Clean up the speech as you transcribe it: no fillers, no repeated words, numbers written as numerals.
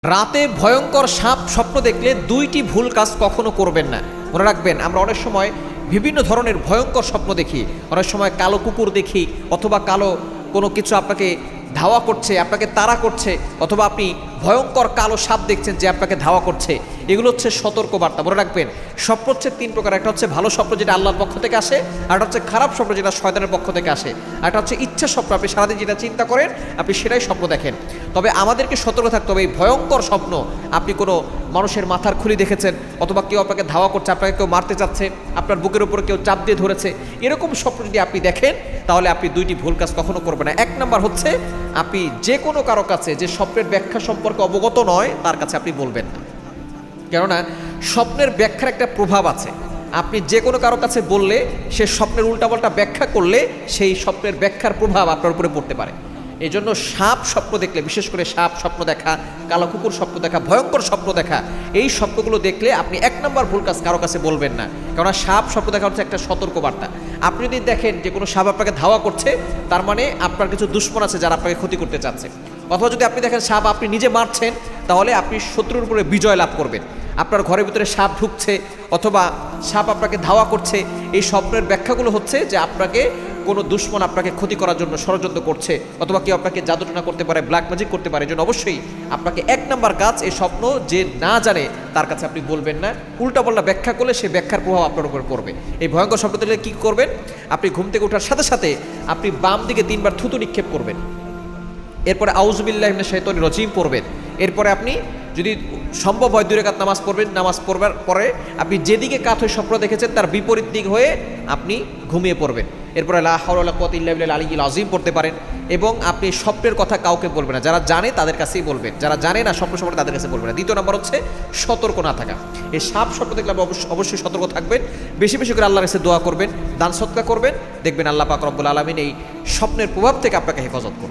রাতে ভয়ঙ্কর সাপ স্বপ্ন দেখলে দুইটি ভুল কাজ কখনো করবেন না। মনে রাখবেন, আমরা অনেক সময় বিভিন্ন ধরনের ভয়ঙ্কর স্বপ্ন দেখি। অনেক সময় কালো কুকুর দেখি, অথবা কালো কোনো কিছু আপনাকে ধাওয়া করছে, আপনাকে তাড়া করছে, অথবা আপনি ভয়ঙ্কর কালো সাপ দেখছেন যে আপনাকে ধাওয়া করছে। এগুলো হচ্ছে সতর্কবার্তা। মনে রাখবেন, স্বপ্ন হচ্ছে তিন প্রকার। একটা হচ্ছে ভালো স্বপ্ন, যেটা আল্লাহর পক্ষ থেকে আসে। আর একটা হচ্ছে খারাপ স্বপ্ন, যেটা শয়তানের পক্ষ থেকে আসে। আর একটা হচ্ছে ইচ্ছা স্বপ্ন, আপনি সারাদিন যেটা চিন্তা করেন আপনি সেটাই স্বপ্ন দেখেন। তবে আমাদেরকে সতর্ক থাকতে হবে। এই ভয়ঙ্কর স্বপ্ন, আপনি কোনো মানুষের মাথার খুলি দেখেছেন, অথবা কেউ আপনাকে ধাওয়া করছে, আপনাকে কেউ মারতে চাচ্ছে, আপনার বুকের উপরে কেউ চাপ দিয়ে ধরেছে, এরকম স্বপ্ন যদি আপনি দেখেন, তাহলে আপনি দুইটি ভুল কাজ কখনো করবেন না। এক নাম্বার হচ্ছে, আপনি যে কোনো কারো কাছে যে স্বপ্নের ব্যাখ্যা সম্পর্কে অবগত নয় তার কাছে আপনি বলবেন না। কেননা স্বপ্নের ব্যাখ্যার একটা প্রভাব আছে। আপনি যে কোনো কারো কাছে বললে, সে স্বপ্নের উল্টাপাল্টা ব্যাখ্যা করলে, সেই স্বপ্নের ব্যাখ্যার প্রভাব আপনার উপরে পড়তে পারে। এই জন্য সাপ স্বপ্ন দেখলে, বিশেষ করে সাপ স্বপ্ন দেখা, কালো কুকুর স্বপ্ন দেখা, ভয়ঙ্কর স্বপ্ন দেখা, এই স্বপ্নগুলো দেখলে আপনি এক নম্বর ভুল কাজ কারো কাছে বলবেন না। কেননা সাপ স্বপ্ন দেখা হচ্ছে একটা সতর্কবার্তা। আপনি যদি দেখেন যে কোনো সাপ আপনাকে ধাওয়া করছে, তার মানে আপনার কিছু দুশ্মন আছে যারা আপনাকে ক্ষতি করতে চাচ্ছে। অথবা যদি আপনি দেখেন সাপ আপনি নিজে মারছেন, তাহলে আপনি শত্রুর উপরে বিজয় লাভ করবেন। আপনার ঘরের ভিতরে সাপ ঢুকছে, অথবা সাপ আপনাকে ধাওয়া করছে, এই স্বপ্নের ব্যাখ্যাগুলো হচ্ছে যে আপনাকে কোনো দুশ্মন আপনাকে ক্ষতি করার জন্য ষড়যন্ত্র করছে, অথবা কেউ আপনাকে জাদুটনা করতে পারে, ব্ল্যাক ম্যাজিক করতে পারে। এই জন্য অবশ্যই আপনাকে এক নাম্বার কাজ, এই স্বপ্ন যে না জানে তার কাছে আপনি বলবেন না। উল্টাপাল্টা ব্যাখ্যা করলে সেই ব্যাখ্যার প্রভাব আপনার উপর পড়বে। এই ভয়ঙ্কর স্বপ্ন দেখলে কী করবেন? আপনি ঘুম থেকে ওঠার সাথে সাথে আপনি বাম দিকে 3 বার থুতু নিক্ষেপ করবেন। এরপরে আউযুবিল্লাহি মিনাশ শাইতানির রাজিম পড়বেন। এরপরে আপনি যদি সম্ভব হয় 2 রাকাত নামাজ পড়বেন। নামাজ পড়বার পরে আপনি যেদিকে কাত হয়ে স্বপ্ন দেখেছেন তার বিপরীত দিক হয়ে আপনি ঘুমিয়ে পড়বেন। এরপরে লা হাওলা ওয়ালা কুওয়াতা ইল্লা বিল্লাহিল আলিয়্যিল আযীম পড়তে পারেন। এবং আপনি স্বপ্নের কথা কাউকে বলবেন না। যারা জানে তাদের কাছেই বলবেন, যারা জানে না স্বপ্ন সম্পর্কে তাদের কাছে বলবেন না। দ্বিতীয় নম্বর হচ্ছে সতর্ক না থাকা। এই সাপ স্বপ্ন দেখলে অবশ্যই সতর্ক থাকবেন। বেশি বেশি করে আল্লাহর কাছে দোয়া করবেন, দান সদকা করবেন। দেখবেন আল্লাহ পাক রব্বুল আলামিন এই স্বপ্নের প্রভাব থেকে আপনাকে হেফাজত করবেন।